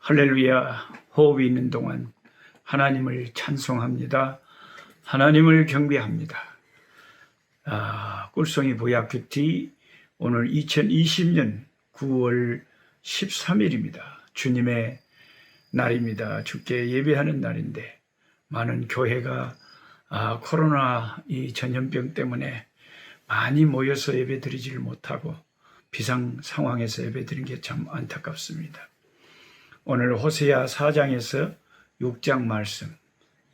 할렐루야. 호흡이 있는 동안 하나님을 찬송합니다. 하나님을 경배합니다. 꿀송이 보약 큐티 오늘 2020년 9월 13일입니다. 주님의 날입니다. 주께 예배하는 날인데 많은 교회가 코로나 이 전염병 때문에 많이 모여서 예배드리지를 못하고 비상 상황에서 예배드리는 게 참 안타깝습니다. 오늘 호세아 4장에서 6장 말씀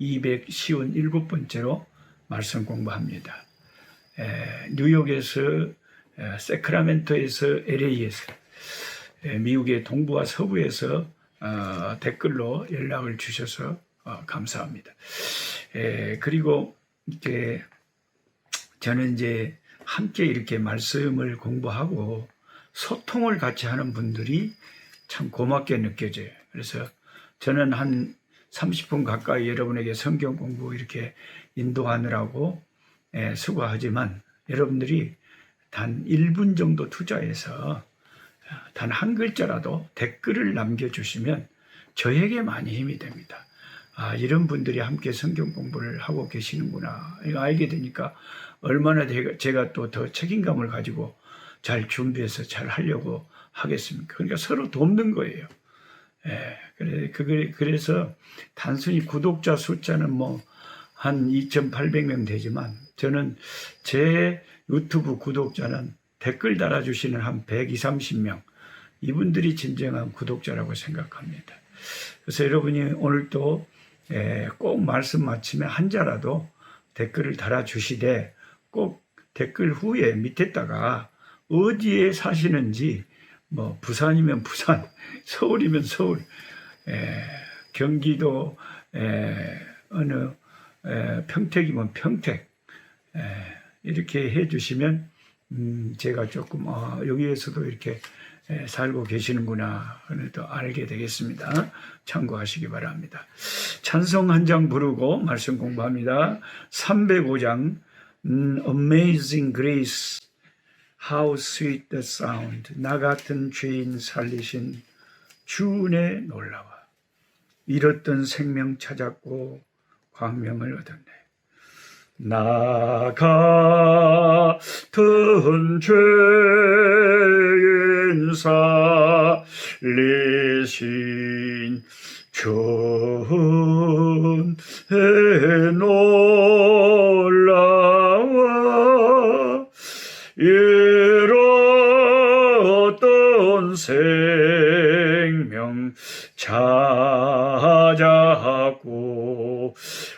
257번째로 말씀 공부합니다. 뉴욕에서 세크라멘토에서 LA에서 미국의 동부와 서부에서 댓글로 연락을 주셔서 감사합니다. 그리고 이렇게 저는 이제 함께 이렇게 말씀을 공부하고 소통을 같이 하는 분들이 참 고맙게 느껴져요. 그래서 저는 한 30분 가까이 여러분에게 성경 공부 이렇게 인도하느라고 수고하지만 여러분들이 단 1분 정도 투자해서 단 한 글자라도 댓글을 남겨주시면 저에게 많이 힘이 됩니다. 이런 분들이 함께 성경 공부를 하고 계시는구나. 이거 알게 되니까 얼마나 제가 또 더 책임감을 가지고 잘 준비해서 잘 하려고 하겠습니까? 그러니까 서로 돕는 거예요. 그래서 단순히 구독자 숫자는 뭐 한 2,800명 되지만 저는 제 유튜브 구독자는 댓글 달아주시는 한 120, 30명 이분들이 진정한 구독자라고 생각합니다. 그래서 여러분이 오늘도 꼭 말씀 마치면 한 자라도 댓글을 달아주시되 꼭 댓글 후에 밑에다가 어디에 사시는지 뭐 부산이면 부산, 서울이면 서울, 경기도 어느 평택이면 평택 이렇게 해주시면 제가 조금 여기에서도 이렇게 살고 계시는구나 또 알게 되겠습니다. 참고하시기 바랍니다. 찬송 한 장 부르고 말씀 공부합니다. 305장 Amazing Grace How sweet the sound. 나 같은 죄인 살리신 주 은혜 놀라워. 잃었던 생명 찾았고 광명을 얻었네. 나 같은 죄인 살리신 주 은혜 놀라워. 잃었던 생명 찾았고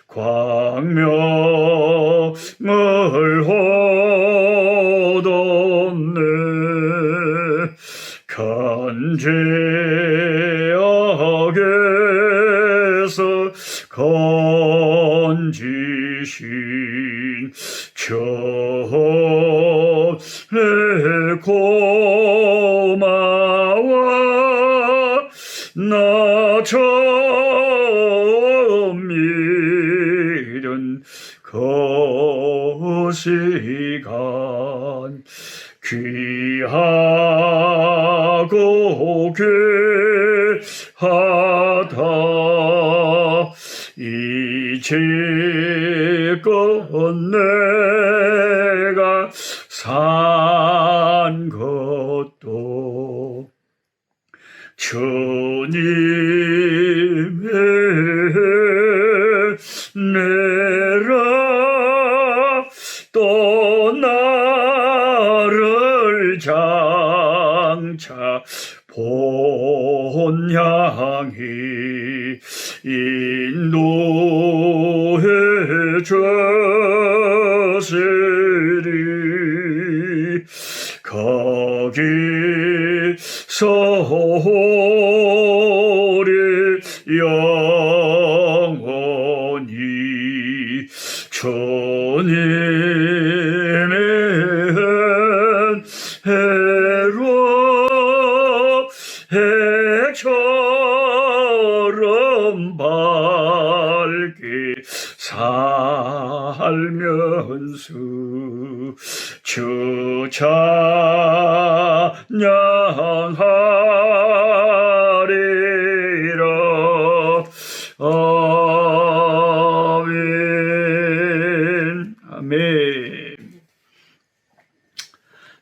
광명을 얻었네. 간죄악에서 건지신 주의 고마워. 나 처음 믿은 그 시간 귀하고 귀하다. 이제껏 내가 산 것도 주님의 은혜라. 또 나를 장차 본향이 인도해 주시리. 거기서 우리 영원히 주님의 은혜로 해처럼 밝게 살면서 주 찬양하리라.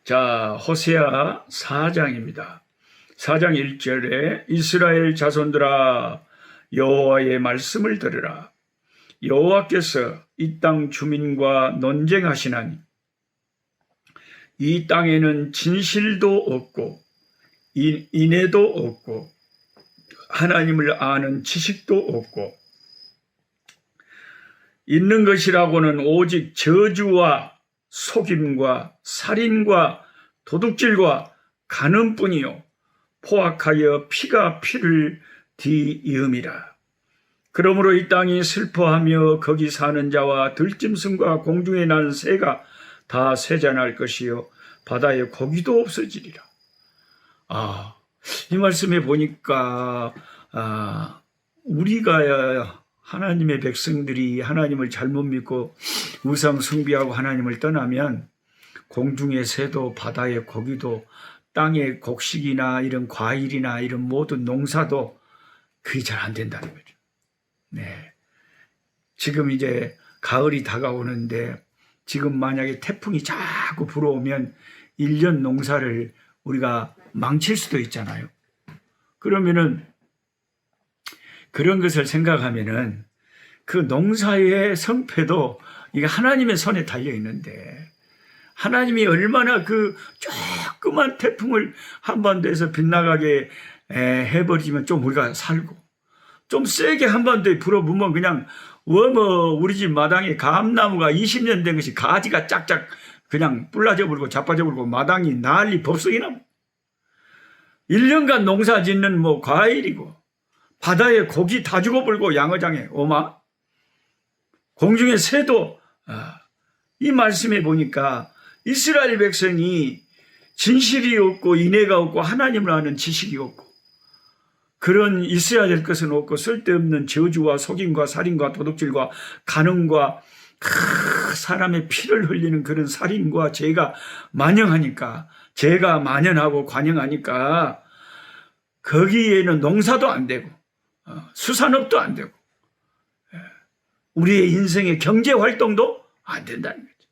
자, 호세아 4장입니다. 4장 1절에 이스라엘 자손들아 여호와의 말씀을 들으라. 여호와께서 이 땅 주민과 논쟁하시나니 이 땅에는 진실도 없고 인애도 없고 하나님을 아는 지식도 없고 있는 것이라고는 오직 저주와 속임과 살인과 도둑질과 간음뿐이요 포악하여 피가 피를 뒤이음이라. 그러므로 이 땅이 슬퍼하며 거기 사는 자와 들짐승과 공중에 나는 새가 다 쇠잔할 것이요 바다에 고기도 없어지리라. 이 말씀에 보니까 우리가 하나님의 백성들이 하나님을 잘못 믿고 우상 숭배하고 하나님을 떠나면 공중의 새도 바다의 고기도 땅의 곡식이나 이런 과일이나 이런 모든 농사도 그게 잘 안 된다는 거죠. 네. 지금 이제 가을이 다가오는데 지금 만약에 태풍이 자꾸 불어오면 1년 농사를 우리가 망칠 수도 있잖아요. 그러면은 그런 것을 생각하면은 그 농사의 성패도 이게 하나님의 손에 달려 있는데 하나님이 얼마나 그 조그만 태풍을 한반도에서 빗나가게 해버리면 좀 우리가 살고 좀 세게 한반도에 불어보면 그냥 우리 집 마당에 감나무가 20년 된 것이 가지가 짝짝 그냥 뿔라져 버리고 자빠져 버리고 마당이 난리 법석이 나. 1년간 농사 짓는 과일이고 바다에 고기 다 죽어버리고 양어장에 오마 공중의 새도 이 말씀에 보니까 이스라엘 백성이 진실이 없고 인애가 없고 하나님을 아는 지식이 없고 그런 있어야 될 것은 없고 쓸데없는 저주와 속임과 살인과 도둑질과 간음과 사람의 피를 흘리는 그런 살인과 죄가 만연하니까 죄가 만연하고 관영하니까 거기에는 농사도 안 되고 수산업도 안 되고 우리의 인생의 경제활동도 안 된다는 거죠.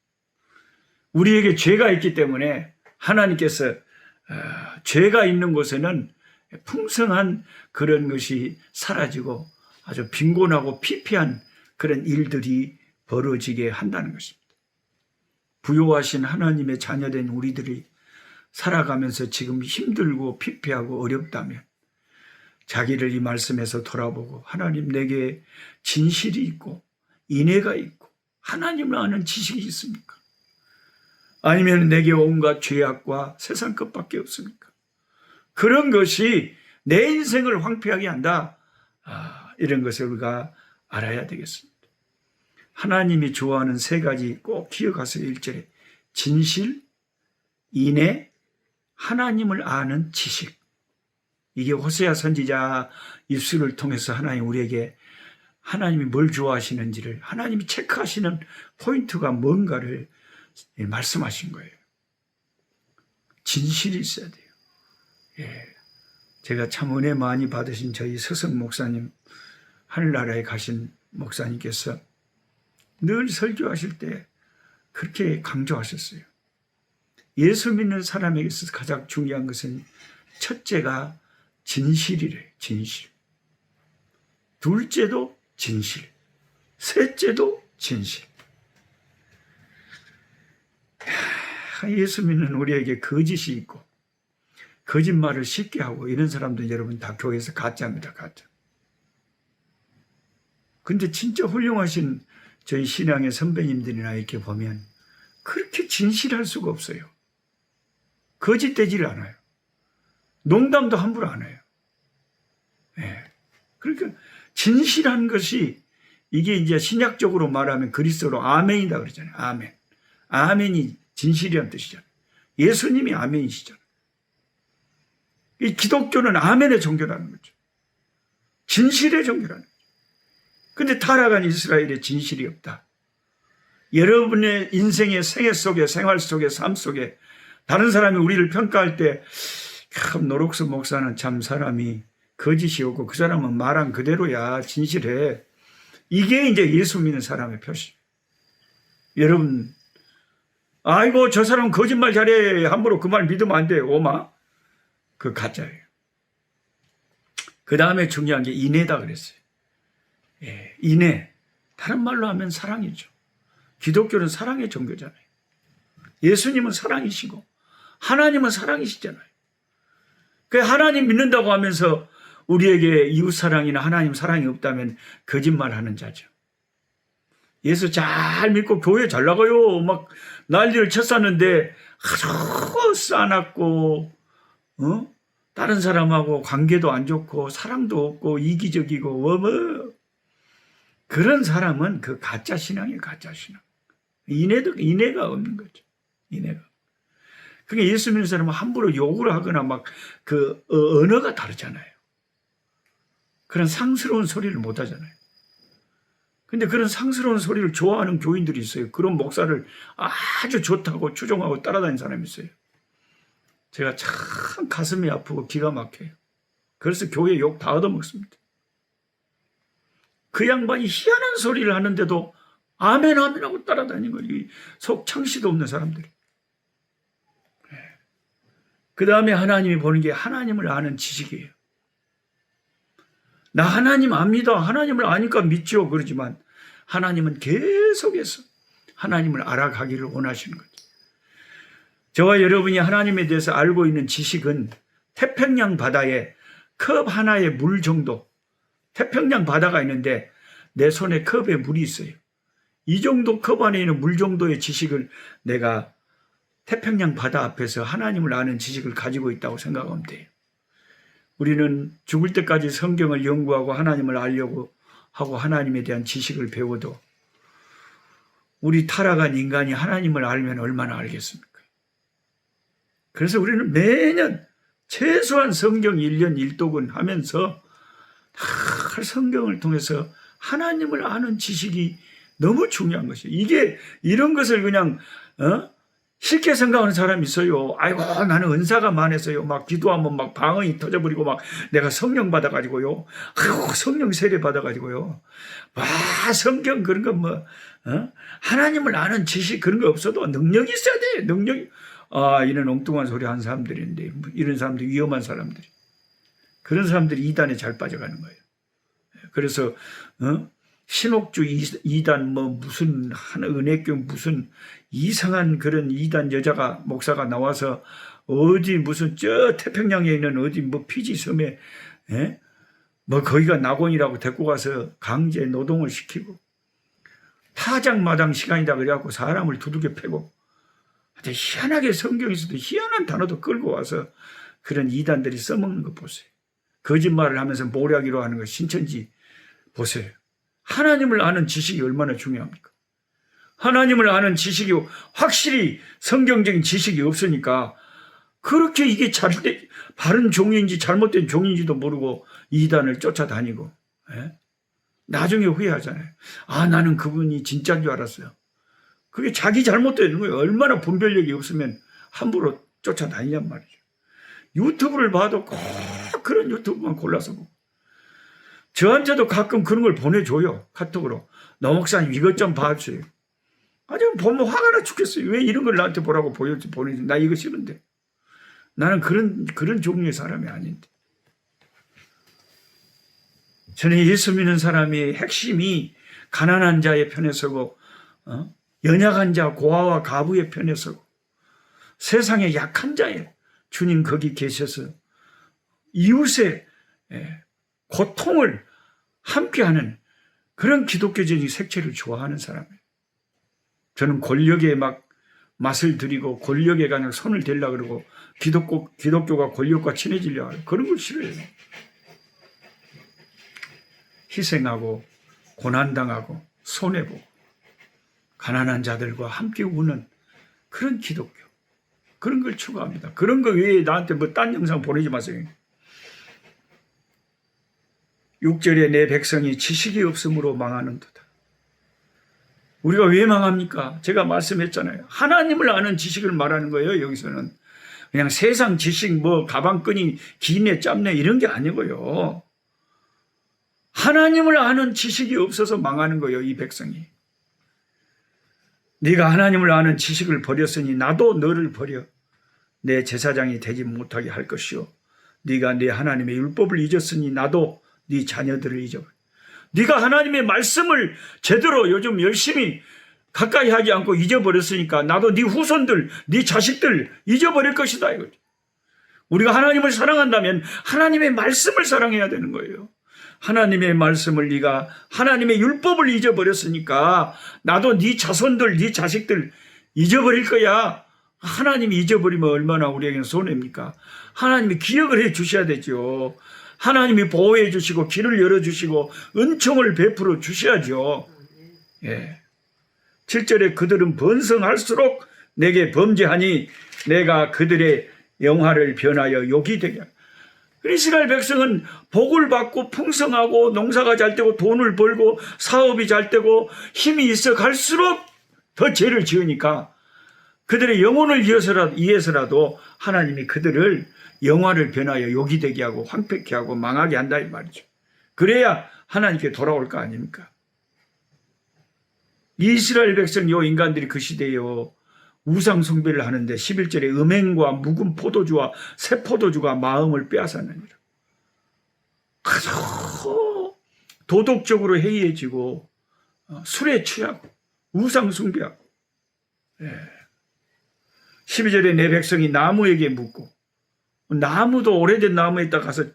우리에게 죄가 있기 때문에 하나님께서 죄가 있는 곳에는 풍성한 그런 것이 사라지고 아주 빈곤하고 피폐한 그런 일들이 벌어지게 한다는 것입니다. 부요하신 하나님의 자녀된 우리들이 살아가면서 지금 힘들고 피폐하고 어렵다면 자기를 이 말씀에서 돌아보고 하나님 내게 진실이 있고 인애가 있고 하나님을 아는 지식이 있습니까? 아니면 내게 온갖 죄악과 세상 것밖에 없습니까? 그런 것이 내 인생을 황폐하게 한다. 이런 것을 우리가 알아야 되겠습니다. 하나님이 좋아하는 3가지 꼭 기억하세요. 1절에 진실, 인애, 하나님을 아는 지식. 이게 호세아 선지자 입술을 통해서 하나님 우리에게 하나님이 뭘 좋아하시는지를 하나님이 체크하시는 포인트가 뭔가를 말씀하신 거예요. 진실이 있어야 돼요. 제가 참 은혜 많이 받으신 저희 서성 목사님, 하늘나라에 가신 목사님께서 늘 설교하실 때 그렇게 강조하셨어요. 예수 믿는 사람에게 있어서 가장 중요한 것은 첫째가 진실이래. 진실. 둘째도 진실. 셋째도 진실. 예수 믿는 우리에게 거짓이 있고 거짓말을 쉽게 하고 이런 사람들 여러분 다 교회에서 가짜입니다. 가짜. 근데 진짜 훌륭하신 저희 신앙의 선배님들이나 이렇게 보면 그렇게 진실할 수가 없어요. 거짓되지를 않아요. 농담도 함부로 안 해요. 그러니까 진실한 것이 이게 이제 신약적으로 말하면 그리스어로 아멘이다 그러잖아요. 아멘. 아멘이 진실이란 뜻이잖아요. 예수님이 아멘이시잖아요. 이 기독교는 아멘의 종교라는 거죠. 진실의 종교라는 거죠. 근데 타락한 이스라엘에 진실이 없다. 여러분의 인생의 생애 속에 생활 속에 삶 속에 다른 사람이 우리를 평가할 때 참 노록스 목사는 참 사람이 거짓이 없고 그 사람은 말한 그대로야 진실해. 이게 이제 예수 믿는 사람의 표시. 여러분 아이고 저 사람 거짓말 잘해. 함부로 그 말 믿으면 안 돼. 오마. 그 가짜예요. 그 다음에 중요한 게 인애다 그랬어요. 예, 인애. 다른 말로 하면 사랑이죠. 기독교는 사랑의 종교잖아요. 예수님은 사랑이시고 하나님은 사랑이시잖아요. 그 하나님 믿는다고 하면서 우리에게 이웃사랑이나 하나님 사랑이 없다면 거짓말하는 자죠. 예수 잘 믿고 교회 잘 나가요. 막 난리를 쳤었는데 아주 싸놨고 다른 사람하고 관계도 안 좋고 사랑도 없고 이기적이고 그런 사람은 그 가짜 신앙이에요. 가짜 신앙. 인애가 없는 거죠. 인애가. 그러니까 예수 믿는 사람은 함부로 욕을 하거나 막 그 언어가 다르잖아요. 그런 상스러운 소리를 못 하잖아요. 근데 그런 상스러운 소리를 좋아하는 교인들이 있어요. 그런 목사를 아주 좋다고 추종하고 따라다니는 사람이 있어요. 제가 참 가슴이 아프고 기가 막혀요. 그래서 교회 욕 다 얻어먹습니다. 그 양반이 희한한 소리를 하는데도 아멘 아멘 하고 따라다니는 거예요. 속 창시도 없는 사람들이. 그 다음에 하나님이 보는 게 하나님을 아는 지식이에요. 나 하나님 압니다. 하나님을 아니까 믿죠. 그러지만 하나님은 계속해서 하나님을 알아가기를 원하시는 거죠. 저와 여러분이 하나님에 대해서 알고 있는 지식은 태평양 바다에 컵 하나의 물 정도, 태평양 바다가 있는데 내 손에 컵에 물이 있어요. 이 정도 컵 안에 있는 물 정도의 지식을 내가 태평양 바다 앞에서 하나님을 아는 지식을 가지고 있다고 생각하면 돼요. 우리는 죽을 때까지 성경을 연구하고 하나님을 알려고 하고 하나님에 대한 지식을 배워도 우리 타락한 인간이 하나님을 알면 얼마나 알겠습니까? 그래서 우리는 매년 최소한 성경 1년 1독은 하면서 성경을 통해서 하나님을 아는 지식이 너무 중요한 것이에요. 이게 이런 것을 그냥 쉽게 생각하는 사람이 있어요. 아이고 나는 은사가 많아서요. 막 기도하면 막 방언이 터져버리고 막 내가 성령 받아가지고요. 아이고 성령 세례 받아가지고요. 와 성경 그런 거 뭐 하나님을 아는 지식 그런 거 없어도 능력이 있어야 돼. 능력이. 이런 엉뚱한 소리 하는 사람들인데 이런 사람들 위험한 사람들이. 그런 사람들이 이단에 잘 빠져가는 거예요. 그래서 신옥주 이단 뭐 무슨 은혜교 무슨 이상한 그런 이단 여자가 목사가 나와서 어디 무슨 저 태평양에 있는 어디 뭐 피지 섬에 뭐 거기가 낙원이라고 데리고 가서 강제 노동을 시키고 타작마당 시간이다 그래갖고 사람을 두들겨 패고 아주 희한하게 성경에서도 희한한 단어도 끌고 와서 그런 이단들이 써먹는 거 보세요. 거짓말을 하면서 모략이로 하는 거 신천지 보세요. 하나님을 아는 지식이 얼마나 중요합니까? 하나님을 아는 지식이 확실히 성경적인 지식이 없으니까 그렇게 이게 바른 종인지 잘못된 종인지도 모르고 이단을 쫓아다니고 나중에 후회하잖아요. 나는 그분이 진짜인 줄 알았어요. 그게 자기 잘못되는 거예요. 얼마나 분별력이 없으면 함부로 쫓아다니냔 말이죠. 유튜브를 봐도 꼭 그런 유튜브만 골라서 보고 저한테도 가끔 그런 걸 보내줘요. 카톡으로. 너 목사님 이것 좀 봐주세요. 아주 보면 화가 나 죽겠어요. 왜 이런 걸 나한테 보라고 보내지? 나 이거 싫은데. 나는 그런 종류의 사람이 아닌데. 저는 예수 믿는 사람이 핵심이 가난한 자의 편에 서고 연약한 자 고아와 가부의 편에 서고 세상의 약한 자의 주님 거기 계셔서 이웃의 고통을 함께하는 그런 기독교적인 색채를 좋아하는 사람이에요. 저는 권력에 막 맛을 들이고 권력에 그냥 손을 대려고 그러고 기독교가 권력과 친해지려고 하고 그런 걸 싫어해요. 희생하고 고난당하고 손해보고 가난한 자들과 함께 우는 그런 기독교 그런 걸 추구합니다. 그런 거 외에 나한테 뭐 딴 영상 보내지 마세요. 6절에 내 백성이 지식이 없음으로 망하는도다. 우리가 왜 망합니까? 제가 말씀했잖아요. 하나님을 아는 지식을 말하는 거예요. 여기서는 그냥 세상 지식 뭐 가방끈이 기네 짧네 이런 게 아니고요. 하나님을 아는 지식이 없어서 망하는 거예요. 이 백성이. 네가 하나님을 아는 지식을 버렸으니 나도 너를 버려 내 제사장이 되지 못하게 할 것이요 네가 네 하나님의 율법을 잊었으니 나도 네 자녀들을 잊어버려. 네가 하나님의 말씀을 제대로 요즘 열심히 가까이 하지 않고 잊어버렸으니까 나도 네 후손들, 네 자식들 잊어버릴 것이다 이거죠. 우리가 하나님을 사랑한다면 하나님의 말씀을 사랑해야 되는 거예요. 하나님의 말씀을 네가 하나님의 율법을 잊어버렸으니까 나도 네 자손들, 네 자식들 잊어버릴 거야. 하나님이 잊어버리면 얼마나 우리에게는 손해입니까? 하나님이 기억을 해 주셔야 되죠. 하나님이 보호해 주시고 길을 열어주시고 은총을 베풀어 주셔야죠. 예. 7절에 그들은 번성할수록 내게 범죄하니 내가 그들의 영화를 변하여 욕이 되게 하라. 이스라엘 백성은 복을 받고 풍성하고 농사가 잘 되고 돈을 벌고 사업이 잘 되고 힘이 있어 갈수록 더 죄를 지으니까 그들의 영혼을 위해서라도 하나님이 그들을 영화를 변하여 욕이 되게 하고 황폐케 하고 망하게 한다 이 말이죠. 그래야 하나님께 돌아올 거 아닙니까? 이스라엘 백성 요 인간들이 그 시대에요 우상 숭배를 하는데 11절에 음행과 묵은 포도주와 새 포도주가 마음을 빼앗았느니라. 아주 도덕적으로 해이해지고 술에 취하고 우상 숭배하고 12절에 내 백성이 나무에게 묻고 나무도 오래된 나무에다 가서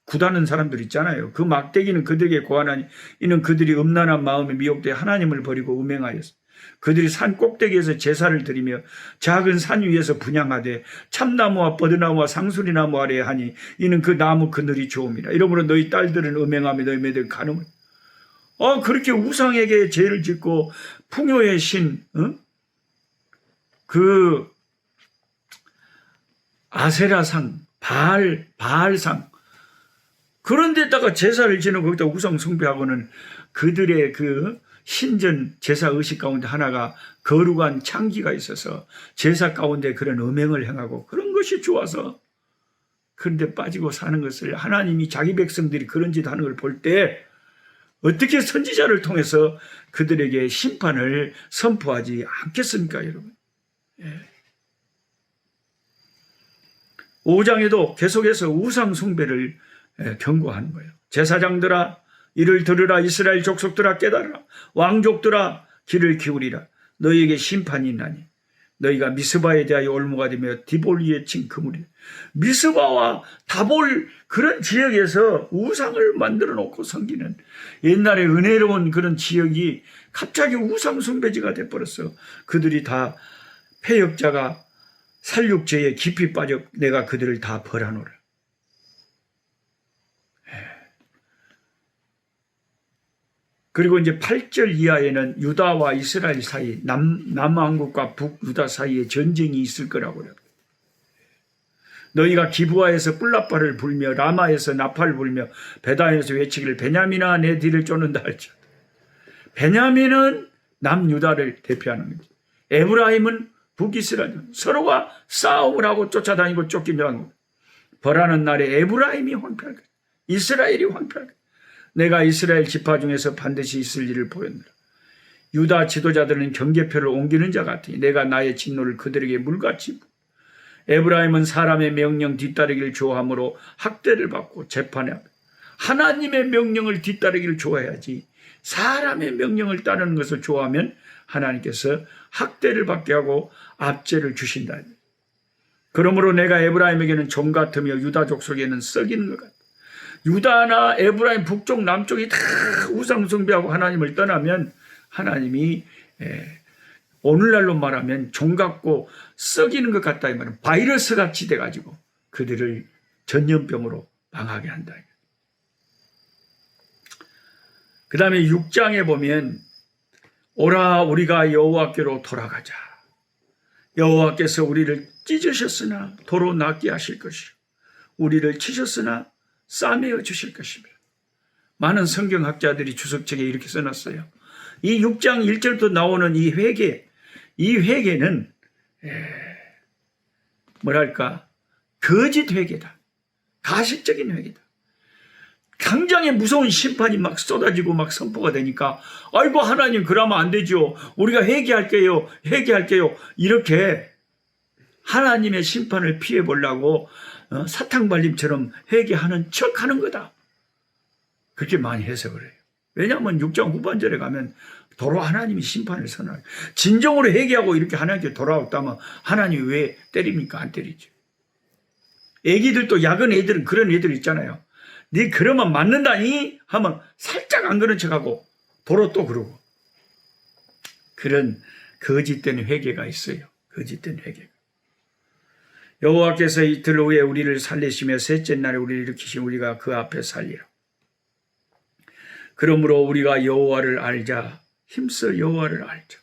구다는 사람들 있잖아요. 그 막대기는 그들에게 고하나니 이는 그들이 음란한 마음에 미혹되어 하나님을 버리고 음행하였어. 그들이 산 꼭대기에서 제사를 드리며 작은 산 위에서 분향하되 참나무와 버드나무와 상수리나무 아래에 하니 이는 그 나무 그늘이 좋음이라. 이러므로 너희 딸들은 음행하며 너희 매들 간음을. 그렇게 우상에게 죄를 짓고 풍요의 신, 그 아세라상, 바알상 그런 데다가 제사를 지내고 거기다 우상 숭배하고는 그들의 그 신전 제사 의식 가운데 하나가 거룩한 창기가 있어서 제사 가운데 그런 음행을 행하고 그런 것이 좋아서 그런데 빠지고 사는 것을 하나님이 자기 백성들이 그런 짓 하는 걸 볼 때 어떻게 선지자를 통해서 그들에게 심판을 선포하지 않겠습니까, 여러분? 5장에도 계속해서 우상 숭배를 경고하는 거예요. 제사장들아 이를 들으라. 이스라엘 족속들아 깨달으라. 왕족들아 귀를 기울이라. 너희에게 심판이 있나니 너희가 미스바에 대하여 올무가 되며 디볼 위에 친 그물이라. 미스바와 다볼 그런 지역에서 우상을 만들어 놓고 섬기는 옛날에 은혜로운 그런 지역이 갑자기 우상 숭배지가 돼버렸어. 그들이 다 패역자가 살육죄에 깊이 빠져 내가 그들을 다 벌하노라. 그리고 이제 8절 이하에는 유다와 이스라엘 사이 남왕국과 북유다 사이에 전쟁이 있을 거라고 해요. 너희가 기브아에서 뿔라파를 불며 라마에서 나팔을 불며 베다에서 외치기를 베냐민아 내 뒤를 쫓는다 할지어다. 베냐민은 남유다를 대표하는 거죠. 에브라임은 북이스라엘. 서로가 싸움을 하고 쫓아다니고 쫓기며 벌하는 날에 에브라임이 황폐할 거예요. 이스라엘이 황폐할 거예요. 내가 이스라엘 지파 중에서 반드시 있을 일을 보였노라. 유다 지도자들은 경계표를 옮기는 자 같으니 내가 나의 진노를 그들에게 물같이 에브라임은 사람의 명령 뒤따르기를 좋아하므로 학대를 받고 재판에 하나님의 명령을 뒤따르기를 좋아해야지 사람의 명령을 따르는 것을 좋아하면 하나님께서 학대를 받게 하고 압제를 주신다. 그러므로 내가 에브라임에게는 종 같으며 유다 족속에는 썩이는 것 같다. 유다나 에브라임 북쪽 남쪽이 다 우상 숭배하고 하나님을 떠나면 하나님이 오늘날로 말하면 종 같고 썩이는 것 같다 이 말은 바이러스 같이 돼가지고 그들을 전염병으로 망하게 한다. 그 다음에 6장에 보면 오라 우리가 여호와께로 돌아가자. 여호와께서 우리를 찢으셨으나 도로 낫게 하실 것이요 우리를 치셨으나 싸매어 주실 것입니다. 많은 성경학자들이 주석책에 이렇게 써놨어요. 이 6장 1절부터 나오는 이 회개는 뭐랄까 거짓 회개다. 가식적인 회개다. 당장에 무서운 심판이 막 쏟아지고 막 선포가 되니까 아이고 하나님 그러면 안 되죠. 우리가 회개할게요. 회개할게요. 이렇게 하나님의 심판을 피해 보려고 사탕발림처럼 회개하는 척하는 거다. 그렇게 많이 해석을 해요. 왜냐하면 6장 후반절에 가면 도로 하나님이 심판을 선언해요. 진정으로 회개하고 이렇게 하나님께 돌아왔다면 하나님이 왜 때립니까? 안 때리죠. 애기들도 작은 애들은 그런 애들 있잖아요. 네 그러면 맞는다니 하면 살짝 안 그런 척하고 도로 또 그러고. 그런 거짓된 회개가 있어요. 거짓된 회개가. 여호와께서 이틀 후에 우리를 살리시며 셋째 날에 우리를 일으키시면 우리가 그 앞에 살리라. 그러므로 우리가 여호와를 알자. 힘써 여호와를 알자.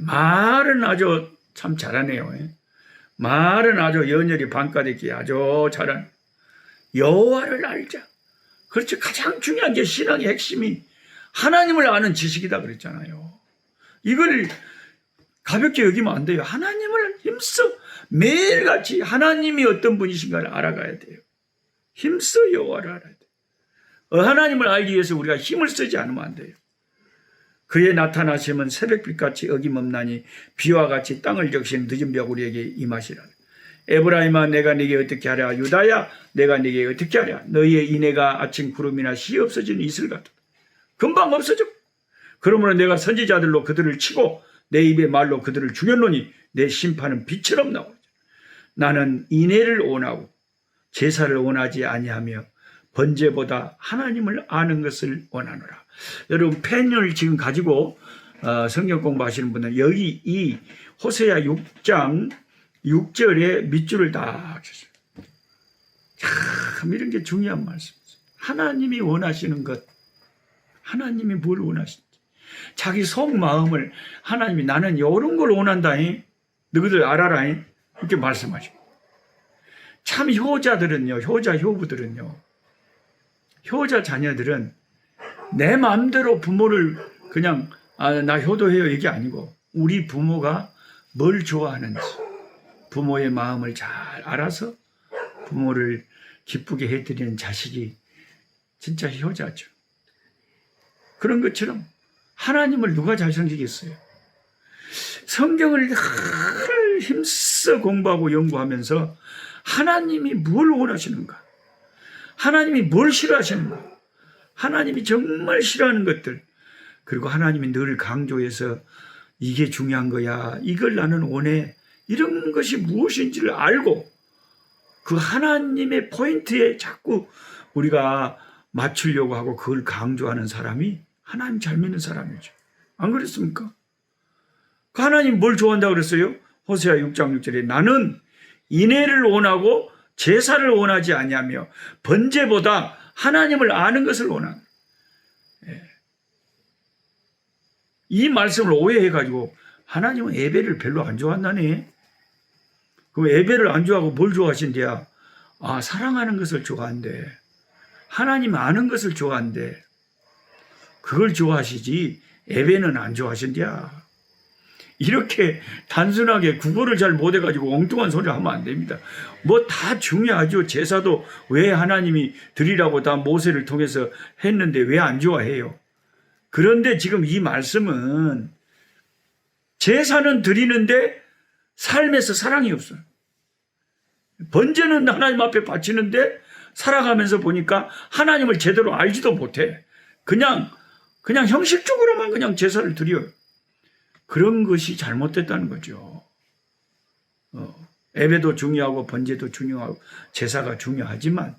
말은 아주 참 잘하네요. 말은 아주 연열이 반가듣기 아주 잘하네. 여호와를 알자. 그렇죠. 가장 중요한 게 신앙의 핵심이 하나님을 아는 지식이다 그랬잖아요. 이걸 가볍게 여기면 안 돼요. 하나님을 힘써 매일같이 하나님이 어떤 분이신가를 알아가야 돼요. 힘써 여호와를 알아야 돼요. 하나님을 알기 위해서 우리가 힘을 쓰지 않으면 안 돼요. 그의 나타나심은 새벽빛같이 어김없나니 비와 같이 땅을 적신 늦은 벽 우리에게 임하시라. 에브라임아 내가 네게 어떻게 하랴. 유다야 내가 네게 어떻게 하랴. 너희의 인애가 아침 구름이나 시 없어지는 이슬 같다. 금방 없어져. 그러므로 내가 선지자들로 그들을 치고 내 입의 말로 그들을 죽였노니 내 심판은 빛처럼 나오죠. 나는 인애를 원하고 제사를 원하지 아니하며 번제보다 하나님을 아는 것을 원하노라. 여러분 펜을 지금 가지고 성경 공부하시는 분은 여기 이 호세아 6장 6절에 밑줄을 딱 쳤어요. 참 이런 게 중요한 말씀이죠. 하나님이 원하시는 것, 하나님이 뭘 원하시는지, 자기 속마음을 하나님이 나는 이런 걸 원한다잉, 너희들 알아라 이렇게 말씀하시고. 참 효자들은요, 효부들은요, 효자 자녀들은 내 마음대로 부모를 그냥 나 효도해요 이게 아니고 우리 부모가 뭘 좋아하는지 부모의 마음을 잘 알아서 부모를 기쁘게 해드리는 자식이 진짜 효자죠. 그런 것처럼 하나님을 누가 잘 섬기겠어요? 성경을 늘 힘써 공부하고 연구하면서 하나님이 뭘 원하시는가? 하나님이 뭘 싫어하시는가? 하나님이 정말 싫어하는 것들, 그리고 하나님이 늘 강조해서 이게 중요한 거야, 이걸 나는 원해, 이런 것이 무엇인지를 알고 그 하나님의 포인트에 자꾸 우리가 맞추려고 하고 그걸 강조하는 사람이 하나님 잘 믿는 사람이죠. 안 그랬습니까? 그 하나님 뭘 좋아한다고 그랬어요? 호세아 6장 6절에 나는 인애를 원하고 제사를 원하지 아니하며 번제보다 하나님을 아는 것을 원한다. 이 말씀을 오해해가지고 하나님은 예배를 별로 안 좋아한다네. 그럼 예배를 안 좋아하고 뭘 좋아하신대야? 사랑하는 것을 좋아한대. 하나님 아는 것을 좋아한대. 그걸 좋아하시지 예배는 안 좋아하신대야. 이렇게 단순하게 국어를 잘 못해가지고 엉뚱한 소리 하면 안 됩니다. 뭐 다 중요하죠. 제사도 왜 하나님이 드리라고 다 모세를 통해서 했는데 왜 안 좋아해요? 그런데 지금 이 말씀은 제사는 드리는데 삶에서 사랑이 없어요. 번제는 하나님 앞에 바치는데 살아가면서 보니까 하나님을 제대로 알지도 못해. 그냥 형식적으로만 그냥 제사를 드려요. 그런 것이 잘못됐다는 거죠. 예배도 중요하고 번제도 중요하고 제사가 중요하지만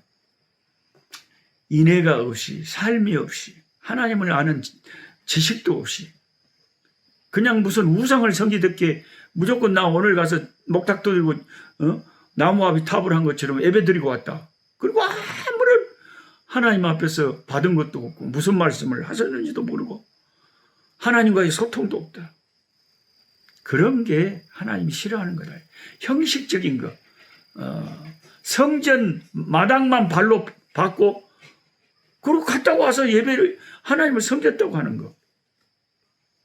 인애가 없이 삶이 없이 하나님을 아는 지식도 없이 그냥 무슨 우상을 섬기듯게 무조건 나 오늘 가서 목탁도 들고 나무아비 탑을 한 것처럼 예배 드리고 왔다. 그리고 아무런 하나님 앞에서 받은 것도 없고 무슨 말씀을 하셨는지도 모르고 하나님과의 소통도 없다. 그런 게 하나님이 싫어하는 거다. 형식적인 거. 성전 마당만 발로 밟고 그리고 갔다 와서 예배를 하나님을 섬겼다고 하는 거.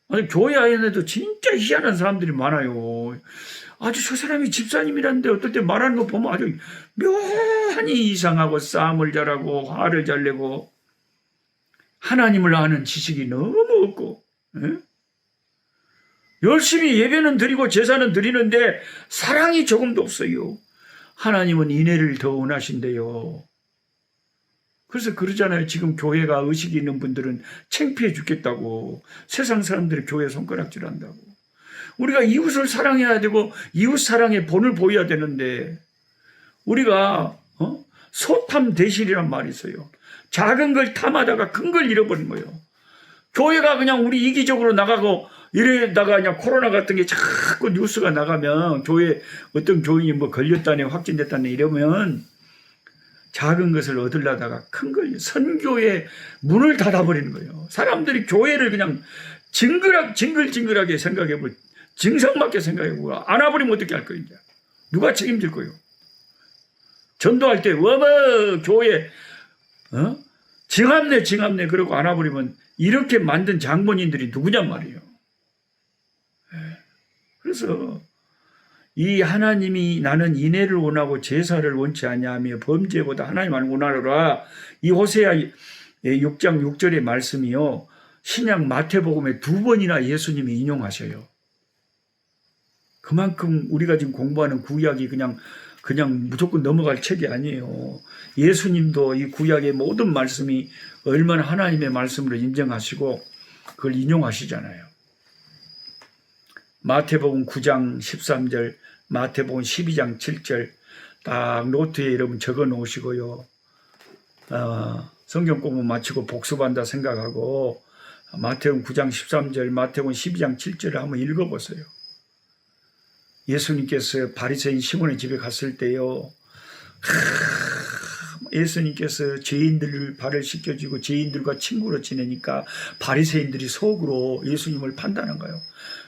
아니 교회 안에도 진짜 희한한 사람들이 많아요. 아주 저 사람이 집사님이란데 어떨 때 말하는 거 보면 아주 묘하니 이상하고 싸움을 잘하고 화를 잘 내고 하나님을 아는 지식이 너무 없고 열심히 예배는 드리고 제사는 드리는데 사랑이 조금도 없어요. 하나님은 인애를 더 원하신대요. 그래서 그러잖아요. 지금 교회가 의식이 있는 분들은 창피해 죽겠다고. 세상 사람들이 교회 손가락질한다고. 우리가 이웃을 사랑해야 되고 이웃 사랑의 본을 보여야 되는데 우리가 소탐 대실이란 말이 있어요. 작은 걸 탐하다가 큰 걸 잃어버린 거예요. 교회가 그냥 우리 이기적으로 나가고 이러다가 그냥 코로나 같은 게 자꾸 뉴스가 나가면 교회 어떤 교인이 뭐 걸렸다네 확진됐다네 이러면 작은 것을 얻으려다가 큰 걸 선교의 문을 닫아버리는 거예요. 사람들이 교회를 그냥 징글징글하게 생각해보고 징상맞게 생각해보고 안아버리면 어떻게 할 거예요? 누가 책임질 거예요? 전도할 때 워머 교회 징합네 그러고 안아버리면 이렇게 만든 장본인들이 누구냔 말이에요. 그래서 이 하나님이 나는 인애를 원하고 제사를 원치 아니하며 범죄보다 하나님을 원하노라. 이 호세아 6장 6절의 말씀이요. 신약 마태복음에 2번이나 예수님이 인용하셔요. 그만큼 우리가 지금 공부하는 구약이 그냥 무조건 넘어갈 책이 아니에요. 예수님도 이 구약의 모든 말씀이 얼마나 하나님의 말씀으로 인정하시고 그걸 인용하시잖아요. 마태복음 9장 13절, 마태복음 12장 7절 딱 노트에 여러분 적어 놓으시고요. 성경 공부 마치고 복습한다 생각하고 마태복음 9장 13절, 마태복음 12장 7절을 한번 읽어보세요. 예수님께서 바리새인 시몬의 집에 갔을 때요. 예수님께서 죄인들을 발을 씻겨주고 죄인들과 친구로 지내니까 바리새인들이 속으로 예수님을 판단한 거예요.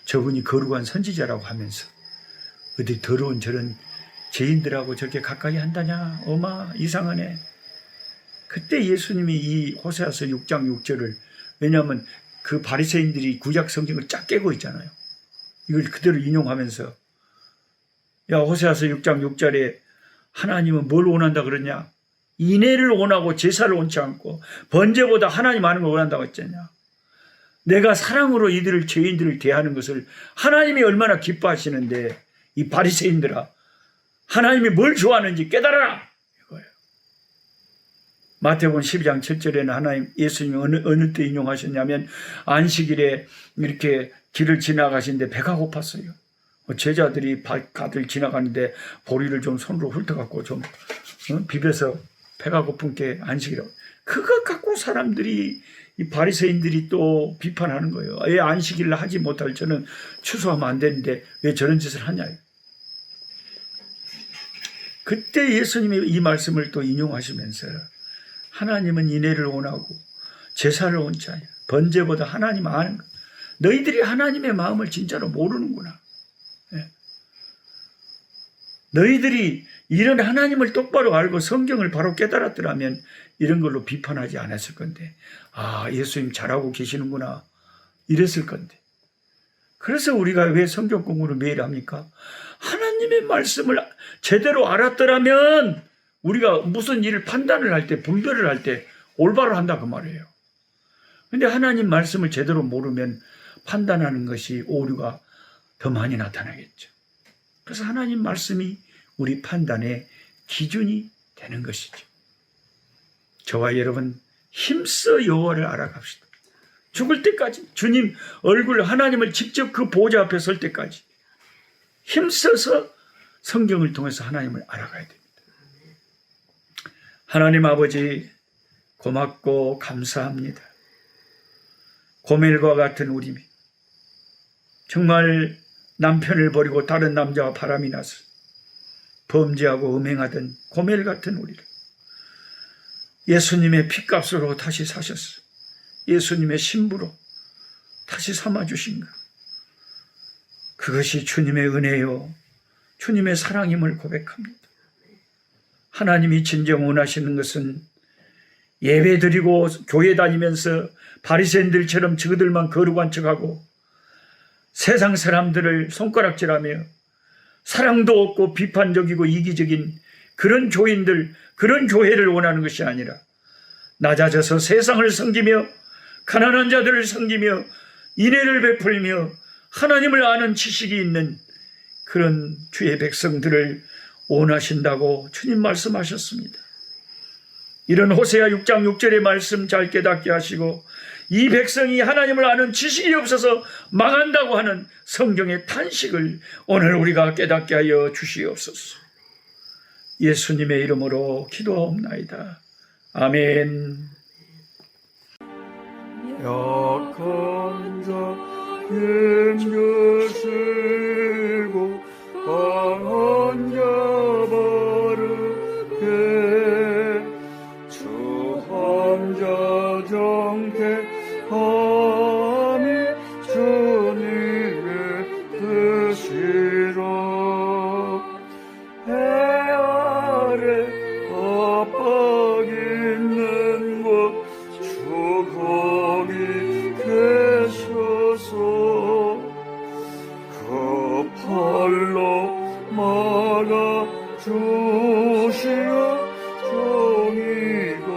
저분이 거룩한 선지자라고 하면서 어디 더러운 저런 죄인들하고 저렇게 가까이 한다냐? 어마 이상하네. 그때 예수님이 이 호세아서 6장 6절을 왜냐하면 그 바리새인들이 구약 성경을 쫙 깨고 있잖아요. 이걸 그대로 인용하면서 야 호세아서 6장 6절에 하나님은 뭘 원한다 그러냐? 인애를 원하고 제사를 원치 않고 번제보다 하나님 아는 걸 원한다고 했잖냐. 내가 사랑으로 이들을 죄인들을 대하는 것을 하나님이 얼마나 기뻐하시는데 이 바리새인들아 하나님이 뭘 좋아하는지 깨달아라 이거예요. 마태복음 12장 7절에는 하나님 예수님이 어느 때 인용하셨냐면 안식일에 이렇게 길을 지나가시는데 배가 고팠어요. 제자들이 가들 지나가는데 보리를 좀 손으로 훑어갖고 좀 비벼서 배가 고픈 게 안식이라고. 그거 갖고 사람들이 이 바리새인들이 또 비판하는 거예요. 왜 안식일을 하지 못할 저는 취소하면 안 되는데 왜 저런 짓을 하냐. 그때 예수님이 이 말씀을 또 인용하시면서 하나님은 인애를 원하고 제사를 원치 않냐. 번제보다 하나님 아는 거. 너희들이 하나님의 마음을 진짜로 모르는구나. 너희들이 이런 하나님을 똑바로 알고 성경을 바로 깨달았더라면 이런 걸로 비판하지 않았을 건데 아 예수님 잘하고 계시는구나 이랬을 건데 그래서 우리가 왜 성경 공부를 매일 합니까? 하나님의 말씀을 제대로 알았더라면 우리가 무슨 일을 판단을 할 때 분별을 할 때 올바로 한다 그 말이에요. 근데 하나님 말씀을 제대로 모르면 판단하는 것이 오류가 더 많이 나타나겠죠. 그래서 하나님 말씀이 우리 판단의 기준이 되는 것이죠. 저와 여러분 힘써 여호와를 알아갑시다. 죽을 때까지 주님 얼굴 하나님을 직접 그 보좌 앞에 설 때까지 힘써서 성경을 통해서 하나님을 알아가야 됩니다. 하나님 아버지 고맙고 감사합니다. 고멜과 같은 우리 정말 남편을 버리고 다른 남자와 바람이 나서 범죄하고 음행하던 고멜 같은 우리를 예수님의 핏값으로 다시 사셨어. 예수님의 신부로 다시 삼아주신 것. 그것이 주님의 은혜요. 주님의 사랑임을 고백합니다. 하나님이 진정 원하시는 것은 예배드리고 교회 다니면서 바리새인들처럼 저들만 거룩한 척하고 세상 사람들을 손가락질하며 사랑도 없고 비판적이고 이기적인 그런 교인들, 그런 교회를 원하는 것이 아니라 낮아져서 세상을 섬기며 가난한 자들을 섬기며 인애를 베풀며 하나님을 아는 지식이 있는 그런 주의 백성들을 원하신다고 주님 말씀하셨습니다. 이런 호세아 6장 6절의 말씀 잘 깨닫게 하시고 이 백성이 하나님을 아는 지식이 없어서 망한다고 하는 성경의 탄식을 오늘 우리가 깨닫게 하여 주시옵소서. 예수님의 이름으로 기도하옵나이다. 아멘. 약한 자 힘주시고 강한 자 바르게 주 함자 정택함이 주님의 뜻이라. 해 아래 압박 있는 곳 주 거기 계셔서 그 팔로 막아 주시어 정의가